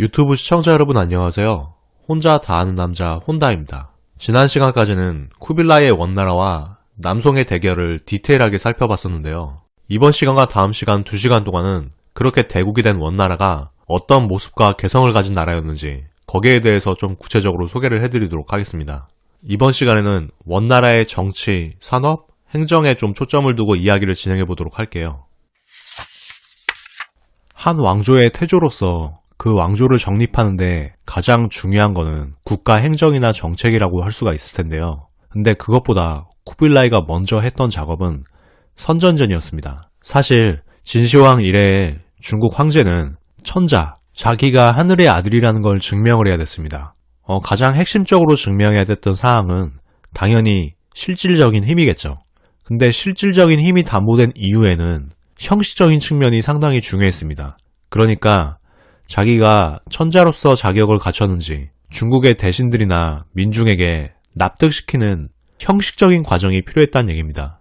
유튜브 시청자 여러분 안녕하세요. 혼자 다 아는 남자 혼다입니다. 지난 시간까지는 쿠빌라이의 원나라와 남송의 대결을 디테일하게 살펴봤었는데요. 이번 시간과 다음 시간 2시간 동안은 그렇게 대국이 된 원나라가 어떤 모습과 개성을 가진 나라였는지 거기에 대해서 좀 구체적으로 소개를 해드리도록 하겠습니다. 이번 시간에는 원나라의 정치, 산업, 행정에 좀 초점을 두고 이야기를 진행해보도록 할게요. 한 왕조의 태조로서 그 왕조를 정립하는데 가장 중요한 거는 국가 행정이나 정책이라고 할 수가 있을 텐데요. 근데 그것보다 쿠빌라이가 먼저 했던 작업은 선전전이었습니다. 사실 진시황 이래의 중국 황제는 천자, 자기가 하늘의 아들이라는 걸 증명을 해야 됐습니다. 가장 핵심적으로 증명해야 됐던 사항은 당연히 실질적인 힘이겠죠. 근데 실질적인 힘이 담보된 이유에는 형식적인 측면이 상당히 중요했습니다. 그러니까 자기가 천자로서 자격을 갖췄는지 중국의 대신들이나 민중에게 납득시키는 형식적인 과정이 필요했다는 얘기입니다.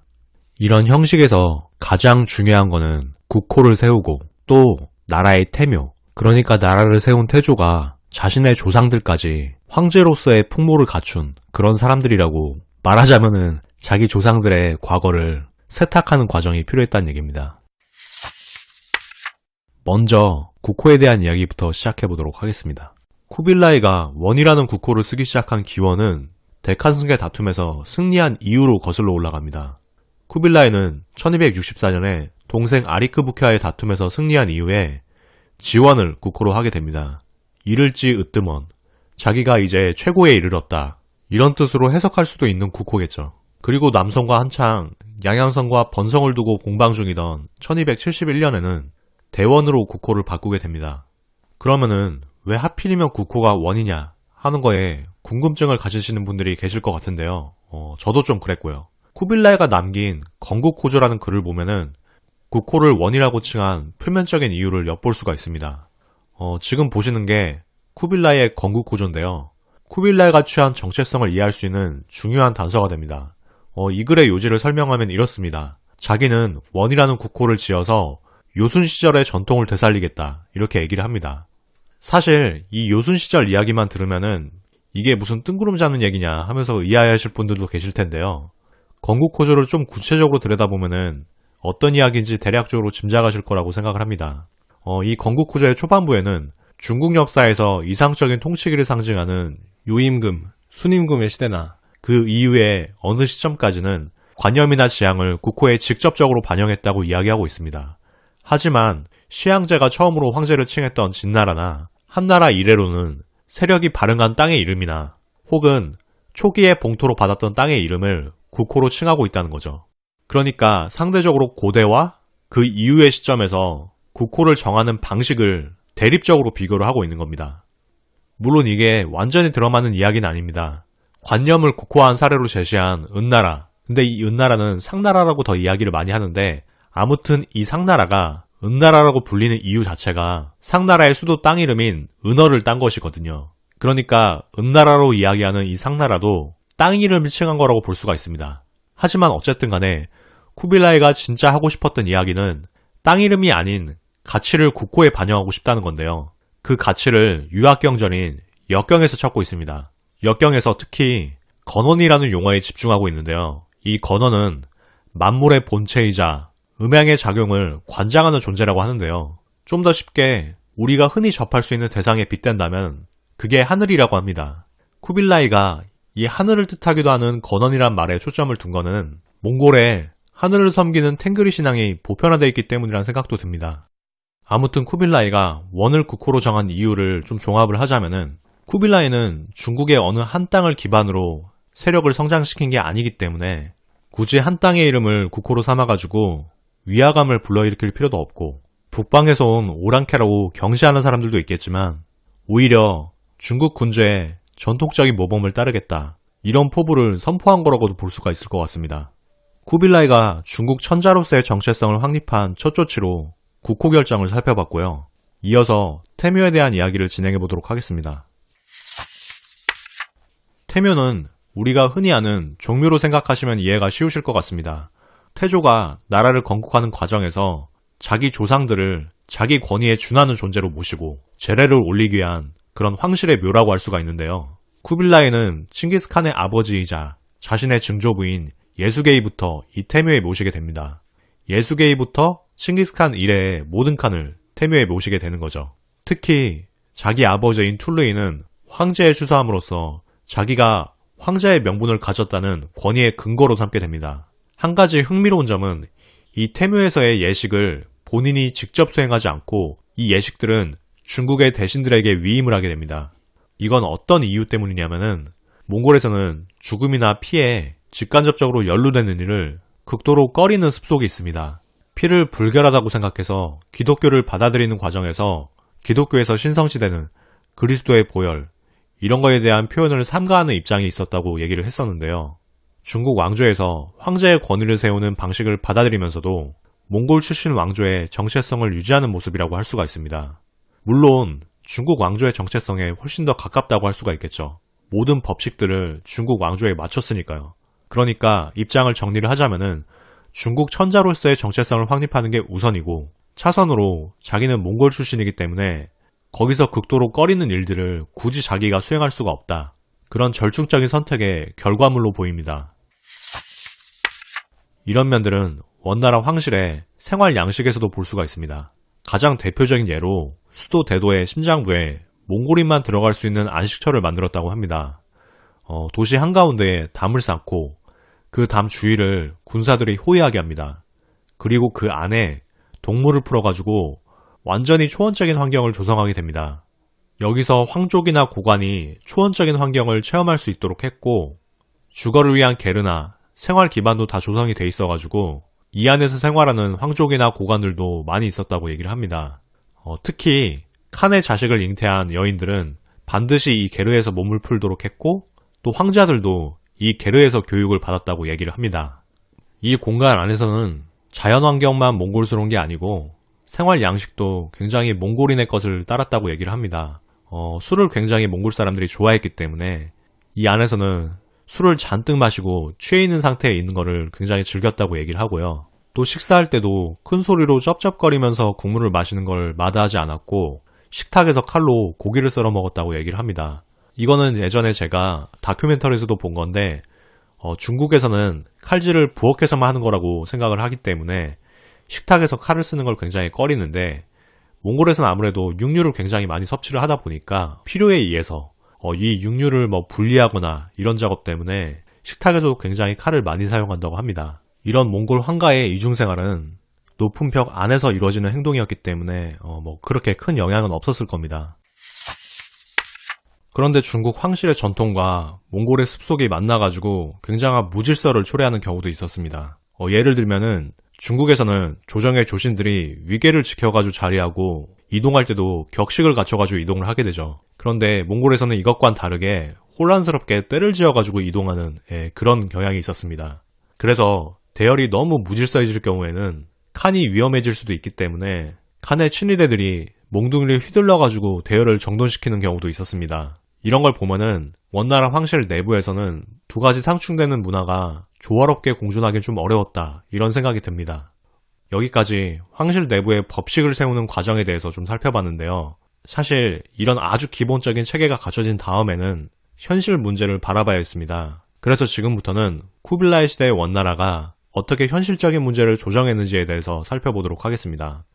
이런 형식에서 가장 중요한 거는 국호를 세우고 또 나라의 태묘, 그러니까 나라를 세운 태조가 자신의 조상들까지 황제로서의 풍모를 갖춘 그런 사람들이라고 말하자면은 자기 조상들의 과거를 세탁하는 과정이 필요했다는 얘기입니다. 먼저 국호에 대한 이야기부터 시작해보도록 하겠습니다. 쿠빌라이가 원이라는 국호를 쓰기 시작한 기원은 데칸승계 다툼에서 승리한 이후로 거슬러 올라갑니다. 쿠빌라이는 1264년에 동생 아리크부케와의 다툼에서 승리한 이후에 지원을 국호로 하게 됩니다. 이를지 으뜸원, 자기가 이제 최고에 이르렀다, 이런 뜻으로 해석할 수도 있는 국호겠죠. 그리고 남성과 한창 양양성과 번성을 두고 공방 중이던 1271년에는 대원으로 국호를 바꾸게 됩니다. 그러면은 왜 하필이면 국호가 원이냐 하는 거에 궁금증을 가지시는 분들이 계실 것 같은데요. 저도 좀 그랬고요. 쿠빌라이가 남긴 건국호조라는 글을 보면은 국호를 원이라고 칭한 표면적인 이유를 엿볼 수가 있습니다. 지금 보시는 게 쿠빌라이의 건국호조인데요. 쿠빌라이가 취한 정체성을 이해할 수 있는 중요한 단서가 됩니다. 이 글의 요지를 설명하면 이렇습니다. 자기는 원이라는 국호를 지어서 요순 시절의 전통을 되살리겠다, 이렇게 얘기를 합니다. 사실 이 요순 시절 이야기만 들으면은 이게 무슨 뜬구름 잡는 얘기냐 하면서 이해하실 분들도 계실 텐데요. 건국호조를 좀 구체적으로 들여다보면은 어떤 이야기인지 대략적으로 짐작하실 거라고 생각을 합니다. 이 건국호조의 초반부에는 중국 역사에서 이상적인 통치기를 상징하는 요임금, 순임금의 시대나 그 이후에 어느 시점까지는 관념이나 지향을 국호에 직접적으로 반영했다고 이야기하고 있습니다. 하지만 시향제가 처음으로 황제를 칭했던 진나라나 한나라 이래로는 세력이 발흥한 땅의 이름이나 혹은 초기에 봉토로 받았던 땅의 이름을 국호로 칭하고 있다는 거죠. 그러니까 상대적으로 고대와 그 이후의 시점에서 국호를 정하는 방식을 대립적으로 비교를 하고 있는 겁니다. 물론 이게 완전히 들어맞는 이야기는 아닙니다. 관념을 국호화한 사례로 제시한 은나라, 근데 이 은나라는 상나라라고 더 이야기를 많이 하는데 아무튼 이 상나라가 은나라라고 불리는 이유 자체가 상나라의 수도 땅 이름인 은어를 딴 것이거든요. 그러니까 은나라로 이야기하는 이 상나라도 땅 이름을 칭한 거라고 볼 수가 있습니다. 하지만 어쨌든 간에 쿠빌라이가 진짜 하고 싶었던 이야기는 땅 이름이 아닌 가치를 국호에 반영하고 싶다는 건데요. 그 가치를 유학경전인 역경에서 찾고 있습니다. 역경에서 특히 건원이라는 용어에 집중하고 있는데요. 이 건원은 만물의 본체이자 음양의 작용을 관장하는 존재라고 하는데요. 좀 더 쉽게 우리가 흔히 접할 수 있는 대상에 빗댄다면 그게 하늘이라고 합니다. 쿠빌라이가 이 하늘을 뜻하기도 하는 건원이란 말에 초점을 둔 거는 몽골에 하늘을 섬기는 탱그리 신앙이 보편화되어 있기 때문이라는 생각도 듭니다. 아무튼 쿠빌라이가 원을 국호로 정한 이유를 좀 종합을 하자면은 쿠빌라이는 중국의 어느 한 땅을 기반으로 세력을 성장시킨 게 아니기 때문에 굳이 한 땅의 이름을 국호로 삼아가지고 위화감을 불러일으킬 필요도 없고 북방에서 온 오랑캐라고 경시하는 사람들도 있겠지만 오히려 중국 군주의 전통적인 모범을 따르겠다, 이런 포부를 선포한 거라고도 볼 수가 있을 것 같습니다. 쿠빌라이가 중국 천자로서의 정체성을 확립한 첫 조치로 국호 결정을 살펴봤고요. 이어서 태묘에 대한 이야기를 진행해 보도록 하겠습니다. 태묘는 우리가 흔히 아는 종묘로 생각하시면 이해가 쉬우실 것 같습니다. 태조가 나라를 건국하는 과정에서 자기 조상들을 자기 권위에 준하는 존재로 모시고 재래를 올리기 위한 그런 황실의 묘라고 할 수가 있는데요. 쿠빌라이는 칭기스칸의 아버지이자 자신의 증조부인 예수게이부터 이 태묘에 모시게 됩니다. 예수게이부터 칭기스칸 이래의 모든 칸을 태묘에 모시게 되는 거죠. 특히 자기 아버지인 툴루이는 황제에 추서함으로써 자기가 황제의 명분을 가졌다는 권위의 근거로 삼게 됩니다. 한 가지 흥미로운 점은 이 태묘에서의 예식을 본인이 직접 수행하지 않고 이 예식들은 중국의 대신들에게 위임을 하게 됩니다. 이건 어떤 이유 때문이냐면은 몽골에서는 죽음이나 피에 직간접적으로 연루되는 일을 극도로 꺼리는 습속이 있습니다. 피를 불결하다고 생각해서 기독교를 받아들이는 과정에서 기독교에서 신성시되는 그리스도의 보혈, 이런 거에 대한 표현을 삼가하는 입장이 있었다고 얘기를 했었는데요. 중국 왕조에서 황제의 권위를 세우는 방식을 받아들이면서도 몽골 출신 왕조의 정체성을 유지하는 모습이라고 할 수가 있습니다. 물론 중국 왕조의 정체성에 훨씬 더 가깝다고 할 수가 있겠죠. 모든 법칙들을 중국 왕조에 맞췄으니까요. 그러니까 입장을 정리를 하자면은 중국 천자로서의 정체성을 확립하는 게 우선이고, 차선으로 자기는 몽골 출신이기 때문에 거기서 극도로 꺼리는 일들을 굳이 자기가 수행할 수가 없다. 그런 절충적인 선택의 결과물로 보입니다. 이런 면들은 원나라 황실의 생활 양식에서도 볼 수가 있습니다. 가장 대표적인 예로 수도 대도의 심장부에 몽골인만 들어갈 수 있는 안식처를 만들었다고 합니다. 도시 한가운데에 담을 쌓고 그 담 주위를 군사들이 호위하게 합니다. 그리고 그 안에 동물을 풀어가지고 완전히 초원적인 환경을 조성하게 됩니다. 여기서 황족이나 고관이 초원적인 환경을 체험할 수 있도록 했고, 주거를 위한 게르나 생활 기반도 다 조성이 돼 있어가지고 이 안에서 생활하는 황족이나 고관들도 많이 있었다고 얘기를 합니다. 특히 칸의 자식을 잉태한 여인들은 반드시 이 게르에서 몸을 풀도록 했고, 또 황자들도 이 게르에서 교육을 받았다고 얘기를 합니다. 이 공간 안에서는 자연환경만 몽골스러운 게 아니고 생활 양식도 굉장히 몽골인의 것을 따랐다고 얘기를 합니다. 술을 굉장히 몽골 사람들이 좋아했기 때문에 이 안에서는 술을 잔뜩 마시고 취해 있는 상태에 있는 거를 굉장히 즐겼다고 얘기를 하고요. 또 식사할 때도 큰 소리로 쩝쩝거리면서 국물을 마시는 걸 마다하지 않았고, 식탁에서 칼로 고기를 썰어 먹었다고 얘기를 합니다. 이거는 예전에 제가 다큐멘터리에서도 본 건데, 중국에서는 칼질을 부엌에서만 하는 거라고 생각을 하기 때문에 식탁에서 칼을 쓰는 걸 굉장히 꺼리는데, 몽골에서는 아무래도 육류를 굉장히 많이 섭취를 하다 보니까 필요에 의해서 이 육류를 분리하거나 이런 작업 때문에 식탁에서도 굉장히 칼을 많이 사용한다고 합니다. 이런 몽골 황가의 이중생활은 높은 벽 안에서 이루어지는 행동이었기 때문에 그렇게 큰 영향은 없었을 겁니다. 그런데 중국 황실의 전통과 몽골의 습속이 만나가지고 굉장한 무질서를 초래하는 경우도 있었습니다. 예를 들면은 중국에서는 조정의 조신들이 위계를 지켜가지고 자리하고 이동할 때도 격식을 갖춰가지고 이동을 하게 되죠. 그런데 몽골에서는 이것과는 다르게 혼란스럽게 때를 지어가지고 이동하는 그런 경향이 있었습니다. 그래서 대열이 너무 무질서해질 경우에는 칸이 위험해질 수도 있기 때문에 칸의 친위대들이 몽둥이를 휘둘러가지고 대열을 정돈시키는 경우도 있었습니다. 이런 걸 보면은 원나라 황실 내부에서는 두 가지 상충되는 문화가 조화롭게 공존하기 좀 어려웠다, 이런 생각이 듭니다. 여기까지 황실 내부의 법식을 세우는 과정에 대해서 좀 살펴봤는데요. 사실 이런 아주 기본적인 체계가 갖춰진 다음에는 현실 문제를 바라봐야 했습니다. 그래서 지금부터는 쿠빌라이 시대의 원나라가 어떻게 현실적인 문제를 조정했는지에 대해서 살펴보도록 하겠습니다.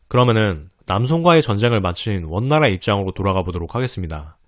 그러면은 남송과의 전쟁을 마친 원나라의 입장으로 돌아가 보도록 하겠습니다.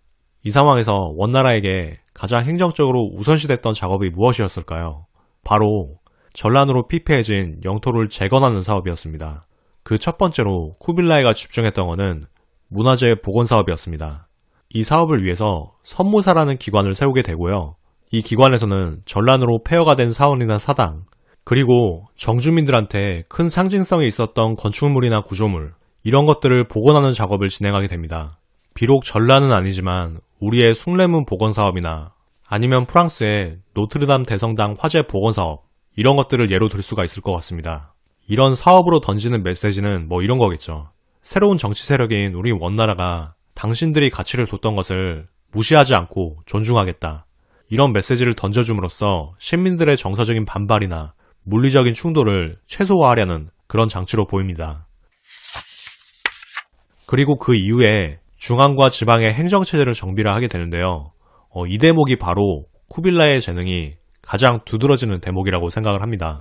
이 상황에서 원나라에게 가장 행정적으로 우선시됐던 작업이 무엇이었을까요? 바로 전란으로 피폐해진 영토를 재건하는 사업이었습니다. 그 첫 번째로 쿠빌라이가 집중했던 것은 문화재 복원 사업이었습니다. 이 사업을 위해서 선무사라는 기관을 세우게 되고요. 이 기관에서는 전란으로 폐허가 된 사원이나 사당, 그리고 정주민들한테 큰 상징성이 있었던 건축물이나 구조물, 이런 것들을 복원하는 작업을 진행하게 됩니다. 비록 전란은 아니지만 우리의 숭례문 복원 사업이나 아니면 프랑스의 노트르담 대성당 화재 복원 사업, 이런 것들을 예로 들 수가 있을 것 같습니다. 이런 사업으로 던지는 메시지는 이런 거겠죠. 새로운 정치 세력인 우리 원나라가 당신들이 가치를 뒀던 것을 무시하지 않고 존중하겠다, 이런 메시지를 던져줌으로써 시민들의 정서적인 반발이나 물리적인 충돌을 최소화하려는 그런 장치로 보입니다. 그리고 그 이후에 중앙과 지방의 행정체제를 정비를 하게 되는데요. 이 대목이 바로 쿠빌라이의 재능이 가장 두드러지는 대목이라고 생각을 합니다.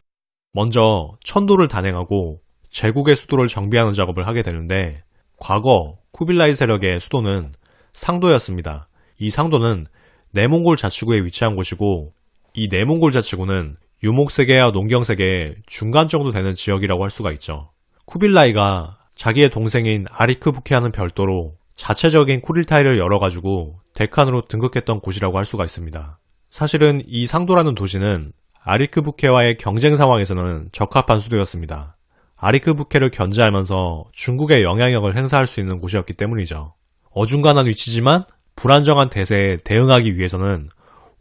먼저 천도를 단행하고 제국의 수도를 정비하는 작업을 하게 되는데, 과거 쿠빌라이 세력의 수도는 상도였습니다. 이 상도는 내몽골 자치구에 위치한 곳이고, 이 내몽골 자치구는 유목세계와 농경세계의 중간 정도 되는 지역이라고 할 수가 있죠. 쿠빌라이가 자기의 동생인 아리크부케와는 별도로 자체적인 쿠릴타이를 열어가지고 데칸으로 등극했던 곳이라고 할 수가 있습니다. 사실은 이 상도라는 도시는 아리크부케와의 경쟁 상황에서는 적합한 수도였습니다. 아리크부케를 견제하면서 중국의 영향력을 행사할 수 있는 곳이었기 때문이죠. 어중간한 위치지만 불안정한 대세에 대응하기 위해서는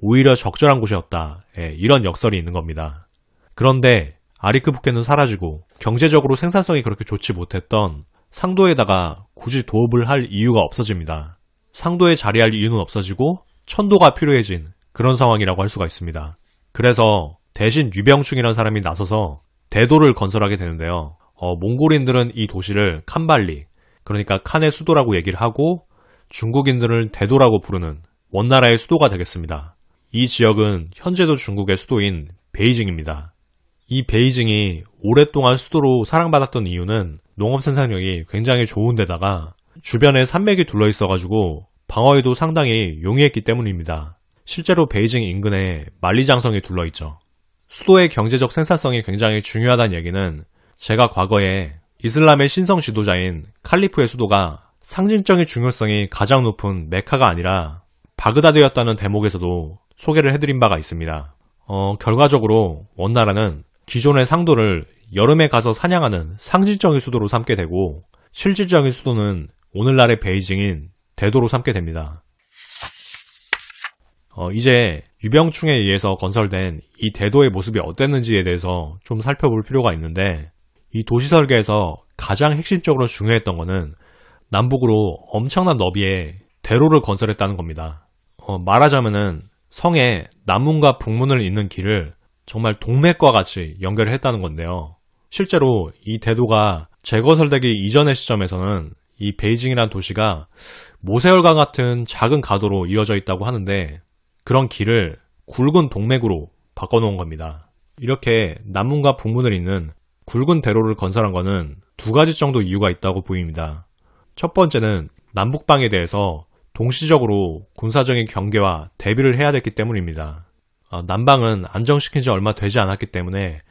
오히려 적절한 곳이었다. 이런 역설이 있는 겁니다. 그런데 아리크부케는 사라지고 경제적으로 생산성이 그렇게 좋지 못했던 상도에다가 굳이 도읍을 할 이유가 없어집니다. 상도에 자리할 이유는 없어지고 천도가 필요해진 그런 상황이라고 할 수가 있습니다. 그래서 대신 유병충이라는 사람이 나서서 대도를 건설하게 되는데요. 몽골인들은 이 도시를 칸발리, 그러니까 칸의 수도라고 얘기를 하고, 중국인들은 대도라고 부르는 원나라의 수도가 되겠습니다. 이 지역은 현재도 중국의 수도인 베이징입니다. 이 베이징이 오랫동안 수도로 사랑받았던 이유는 농업 생산력이 굉장히 좋은 데다가 주변에 산맥이 둘러 있어가지고 방어에도 상당히 용이했기 때문입니다. 실제로 베이징 인근에 만리장성이 둘러 있죠. 수도의 경제적 생산성이 굉장히 중요하다는 얘기는 제가 과거에 이슬람의 신성 지도자인 칼리프의 수도가 상징적인 중요성이 가장 높은 메카가 아니라 바그다드였다는 대목에서도 소개를 해드린 바가 있습니다. 결과적으로 원나라는 기존의 상도를 여름에 가서 사냥하는 상징적인 수도로 삼게 되고, 실질적인 수도는 오늘날의 베이징인 대도로 삼게 됩니다. 이제 유병충에 의해서 건설된 이 대도의 모습이 어땠는지에 대해서 좀 살펴볼 필요가 있는데, 이 도시 설계에서 가장 핵심적으로 중요했던 것은 남북으로 엄청난 너비의 대로를 건설했다는 겁니다. 말하자면은 성에 남문과 북문을 잇는 길을 정말 동맥과 같이 연결을 했다는 건데요. 실제로 이 대도가 재건설되기 이전의 시점에서는 이 베이징이라는 도시가 모세혈관 같은 작은 가도로 이어져 있다고 하는데, 그런 길을 굵은 동맥으로 바꿔놓은 겁니다. 이렇게 남문과 북문을 잇는 굵은 대로를 건설한 것은 두 가지 정도 이유가 있다고 보입니다. 첫 번째는 남북방에 대해서 동시적으로 군사적인 경계와 대비를 해야 됐기 때문입니다. 남방은 안정시킨 지 얼마 되지 않았기 때문에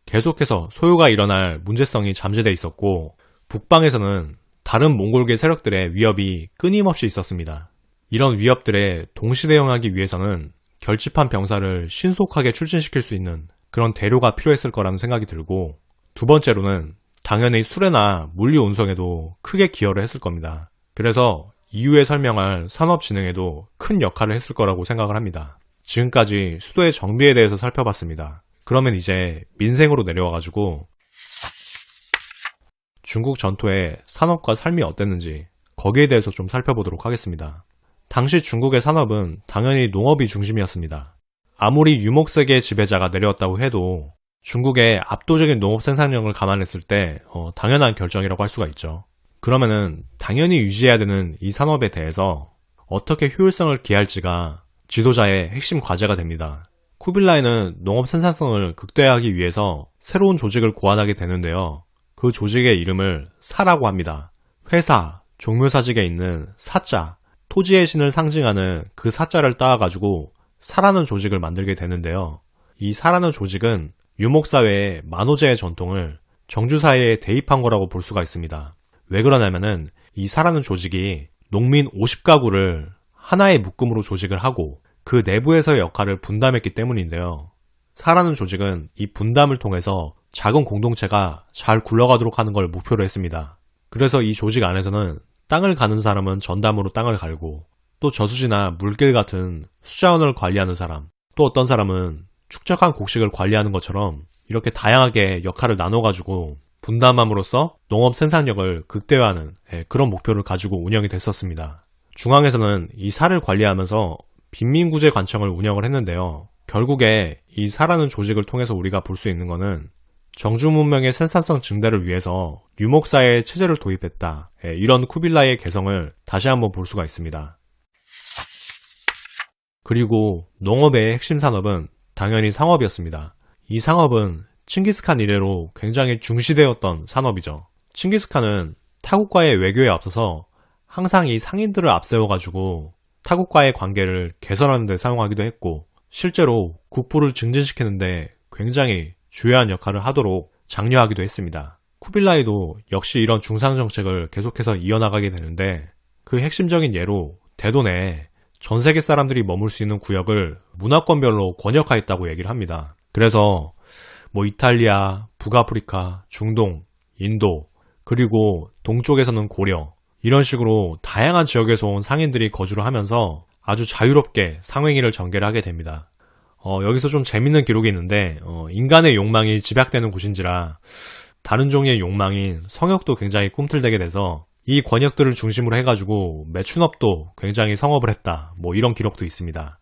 계속해서 소요가 일어날 문제성이 잠재돼 있었고, 북방에서는 다른 몽골계 세력들의 위협이 끊임없이 있었습니다. 이런 위협들에 동시 대응하기 위해서는 결집한 병사를 신속하게 출진시킬 수 있는 그런 대로가 필요했을 거라는 생각이 들고, 두 번째로는 당연히 수레나 물류 운송에도 크게 기여를 했을 겁니다. 그래서 이후에 설명할 산업진흥에도 큰 역할을 했을 거라고 생각을 합니다. 지금까지 수도의 정비에 대해서 살펴봤습니다. 그러면 이제 민생으로 내려와가지고 중국 전토의 산업과 삶이 어땠는지 거기에 대해서 좀 살펴보도록 하겠습니다. 당시 중국의 산업은 당연히 농업이 중심이었습니다. 아무리 유목세계의 지배자가 내려왔다고 해도 중국의 압도적인 농업 생산량을 감안했을 때 당연한 결정이라고 할 수가 있죠. 그러면은 당연히 유지해야 되는 이 산업에 대해서 어떻게 효율성을 기할지가 지도자의 핵심 과제가 됩니다. 쿠빌라이는 농업 생산성을 극대화하기 위해서 새로운 조직을 고안하게 되는데요. 그 조직의 이름을 사라고 합니다. 회사, 종묘사직에 있는 사자, 토지의 신을 상징하는 그 사자를 따와가지고 사라는 조직을 만들게 되는데요. 이 사라는 조직은 유목사회의 만호제의 전통을 정주사회에 대입한 거라고 볼 수가 있습니다. 왜 그러냐면은 이 사라는 조직이 농민 50가구를 하나의 묶음으로 조직을 하고 그 내부에서의 역할을 분담했기 때문인데요. 사라는 조직은 이 분담을 통해서 작은 공동체가 잘 굴러가도록 하는 걸 목표로 했습니다. 그래서 이 조직 안에서는 땅을 가는 사람은 전담으로 땅을 갈고, 또 저수지나 물길 같은 수자원을 관리하는 사람, 또 어떤 사람은 축적한 곡식을 관리하는 것처럼 이렇게 다양하게 역할을 나눠가지고 분담함으로써 농업 생산력을 극대화하는 그런 목표를 가지고 운영이 됐었습니다. 중앙에서는 이 사를 관리하면서 빈민구제 관청을 운영을 했는데요. 결국에 이 사라는 조직을 통해서 우리가 볼 수 있는 거는 정주 문명의 생산성 증대를 위해서 유목사의 체제를 도입했다. 이런 쿠빌라이의 개성을 다시 한번 볼 수가 있습니다. 그리고 농업의 핵심 산업은 당연히 상업이었습니다. 이 상업은 칭기스칸 이래로 굉장히 중시되었던 산업이죠. 칭기스칸은 타국과의 외교에 앞서서 항상 이 상인들을 앞세워가지고 타국과의 관계를 개선하는 데 사용하기도 했고, 실제로 국부를 증진시키는데 굉장히 주요한 역할을 하도록 장려하기도 했습니다. 쿠빌라이도 역시 이런 중상 정책을 계속해서 이어나가게 되는데, 그 핵심적인 예로 대도 내에 전 세계 사람들이 머물 수 있는 구역을 문화권별로 권역화했다고 얘기를 합니다. 그래서 이탈리아, 북아프리카, 중동, 인도, 그리고 동쪽에서는 고려, 이런 식으로 다양한 지역에서 온 상인들이 거주를 하면서 아주 자유롭게 상행위를 전개를 하게 됩니다. 여기서 좀 재밌는 기록이 있는데, 인간의 욕망이 집약되는 곳인지라 다른 종의 욕망인 성역도 굉장히 꿈틀대게 돼서 이 권역들을 중심으로 해가지고 매춘업도 굉장히 성업을 했다. 이런 기록도 있습니다.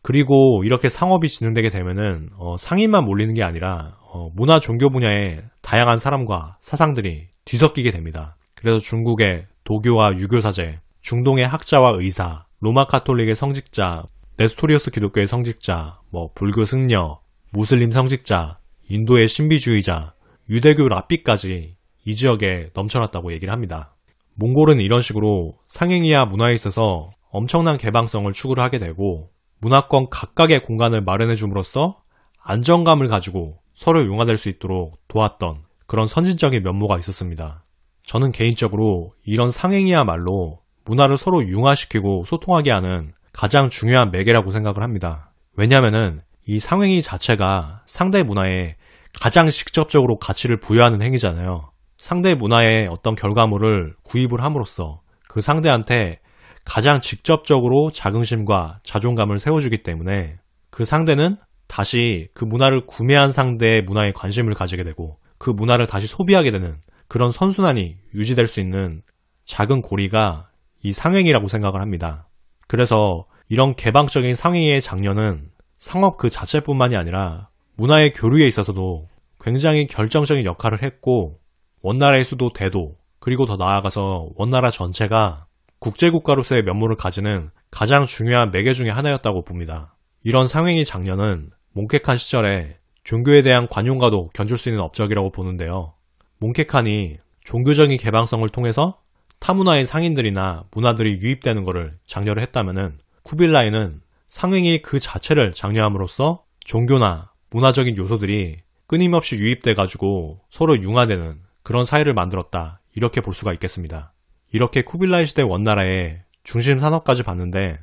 그리고 이렇게 상업이 진행되게 되면은 상인만 몰리는 게 아니라 문화 종교 분야의 다양한 사람과 사상들이 뒤섞이게 됩니다. 그래서 중국의 도교와 유교 사제, 중동의 학자와 의사, 로마 카톨릭의 성직자, 네스토리우스 기독교의 성직자, 불교 승려, 무슬림 성직자, 인도의 신비주의자, 유대교 랍비까지 이 지역에 넘쳐났다고 얘기를 합니다. 몽골은 이런 식으로 상행위와 문화에 있어서 엄청난 개방성을 추구를 하게 되고, 문화권 각각의 공간을 마련해 줌으로써 안정감을 가지고 서로 융화될 수 있도록 도왔던 그런 선진적인 면모가 있었습니다. 저는 개인적으로 이런 상행위야말로 문화를 서로 융화시키고 소통하게 하는 가장 중요한 매개라고 생각을 합니다. 왜냐하면은 이 상행위 자체가 상대 문화에 가장 직접적으로 가치를 부여하는 행위잖아요. 상대 문화의 어떤 결과물을 구입을 함으로써 그 상대한테 가장 직접적으로 자긍심과 자존감을 세워주기 때문에 그 상대는 다시 그 문화를 구매한 상대의 문화에 관심을 가지게 되고 그 문화를 다시 소비하게 되는 그런 선순환이 유지될 수 있는 작은 고리가 이 상행위라고 생각을 합니다. 그래서 이런 개방적인 상행위의 장려는 상업 그 자체뿐만이 아니라 문화의 교류에 있어서도 굉장히 결정적인 역할을 했고, 원나라의 수도 대도, 그리고 더 나아가서 원나라 전체가 국제국가로서의 면모를 가지는 가장 중요한 매개 중에 하나였다고 봅니다. 이런 상행위 장려는 몽케칸 시절에 종교에 대한 관용과도 견줄 수 있는 업적이라고 보는데요. 몽케칸이 종교적인 개방성을 통해서 타문화의 상인들이나 문화들이 유입되는 것을 장려를 했다면은 쿠빌라이는 상행위 그 자체를 장려함으로써 종교나 문화적인 요소들이 끊임없이 유입돼가지고 서로 융화되는 그런 사회를 만들었다, 이렇게 볼 수가 있겠습니다. 이렇게 쿠빌라이 시대 원나라의 중심 산업까지 봤는데,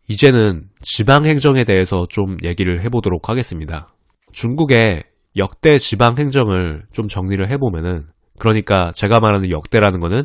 이제는 지방행정에 대해서 좀 얘기를 해보도록 하겠습니다. 중국의 역대 지방행정을 좀 정리를 해보면은, 그러니까 제가 말하는 역대라는 거는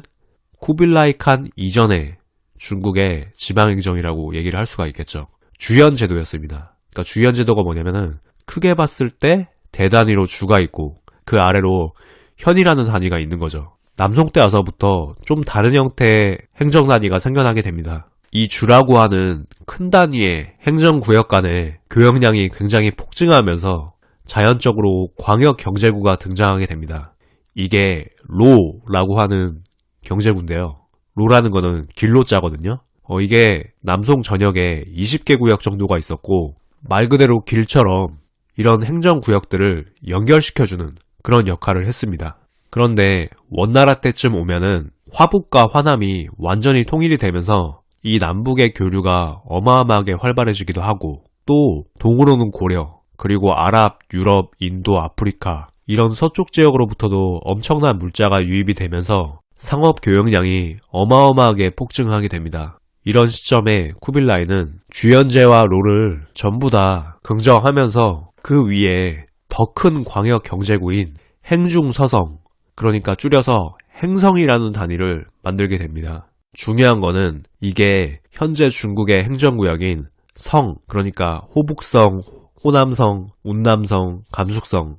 쿠빌라이 칸 이전의 중국의 지방행정이라고 얘기를 할 수가 있겠죠. 주현제도였습니다. 그러니까 주현제도가 뭐냐면은 크게 봤을 때 대단위로 주가 있고 그 아래로 현이라는 단위가 있는 거죠. 남송 때 와서부터 좀 다른 형태의 행정단위가 생겨나게 됩니다. 이 주라고 하는 큰 단위의 행정구역 간의 교역량이 굉장히 폭증하면서 자연적으로 광역경제구가 등장하게 됩니다. 이게 로라고 하는 경제구인데요. 로라는 거는 길로자거든요. 이게 남송 전역에 20개 구역 정도가 있었고, 말 그대로 길처럼 이런 행정구역들을 연결시켜주는 그런 역할을 했습니다. 그런데 원나라 때쯤 오면은 화북과 화남이 완전히 통일이 되면서 이 남북의 교류가 어마어마하게 활발해지기도 하고, 또 동으로는 고려, 그리고 아랍, 유럽, 인도, 아프리카 이런 서쪽 지역으로부터도 엄청난 물자가 유입이 되면서 상업 교역량이 어마어마하게 폭증하게 됩니다. 이런 시점에 쿠빌라이는 주현제와 로를 전부 다 긍정하면서 그 위에 더 큰 광역 경제구인 행중서성, 그러니까 줄여서 행성이라는 단위를 만들게 됩니다. 중요한 거는 이게 현재 중국의 행정구역인 성, 그러니까 호북성, 호남성, 운남성, 감숙성,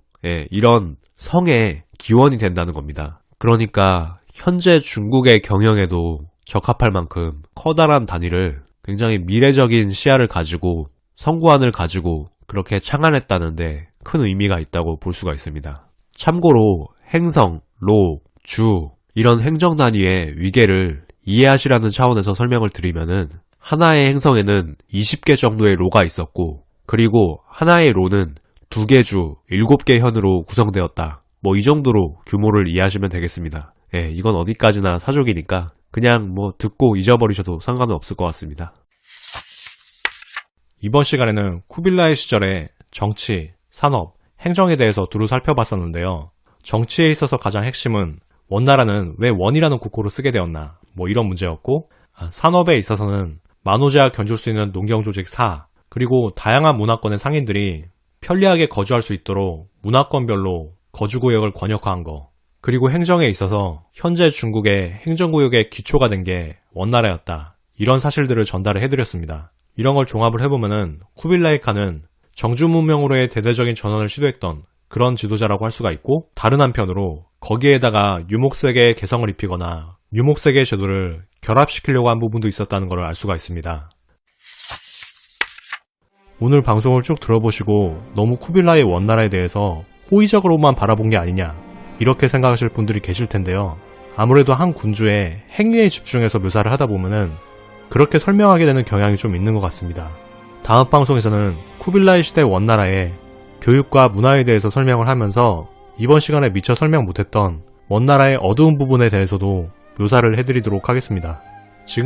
이런 성의 기원이 된다는 겁니다. 그러니까 현재 중국의 경영에도 적합할 만큼 커다란 단위를 굉장히 미래적인 시야를 가지고 성구안을 가지고 그렇게 창안했다는데 큰 의미가 있다고 볼 수가 있습니다. 참고로 행성, 로, 주 이런 행정 단위의 위계를 이해하시라는 차원에서 설명을 드리면은 하나의 행성에는 20개 정도의 로가 있었고 그리고 하나의 로는 2개 주, 7개 현으로 구성되었다. 뭐 이 정도로 규모를 이해하시면 되겠습니다. 예, 이건 어디까지나 사족이니까 그냥 뭐 듣고 잊어버리셔도 상관은 없을 것 같습니다. 이번 시간에는 쿠빌라이 시절의 정치, 산업, 행정에 대해서 두루 살펴봤었는데요. 정치에 있어서 가장 핵심은 원나라는 왜 원이라는 국호를 쓰게 되었나 뭐 이런 문제였고, 산업에 있어서는 만오제가 견줄 수 있는 농경조직 사, 그리고 다양한 문화권의 상인들이 편리하게 거주할 수 있도록 문화권별로 거주구역을 권역화한 거, 그리고 행정에 있어서 현재 중국의 행정구역의 기초가 된 게 원나라였다. 이런 사실들을 전달을 해드렸습니다. 이런 걸 종합을 해보면은 쿠빌라이 칸은 정주 문명으로의 대대적인 전환을 시도했던 그런 지도자라고 할 수가 있고, 다른 한편으로 거기에다가 유목세계의 개성을 입히거나 유목세계의 제도를 결합시키려고 한 부분도 있었다는 걸 알 수가 있습니다. 오늘 방송을 쭉 들어보시고 너무 쿠빌라이 원나라에 대해서 호의적으로만 바라본 게 아니냐 이렇게 생각하실 분들이 계실 텐데요. 아무래도 한 군주의 행위에 집중해서 묘사를 하다 보면은 그렇게 설명하게 되는 경향이 좀 있는 것 같습니다. 다음 방송에서는 쿠빌라이 시대 원나라의 교육과 문화에 대해서 설명을 하면서 이번 시간에 미처 설명 못했던 원나라의 어두운 부분에 대해서도 묘사를 해드리도록 하겠습니다.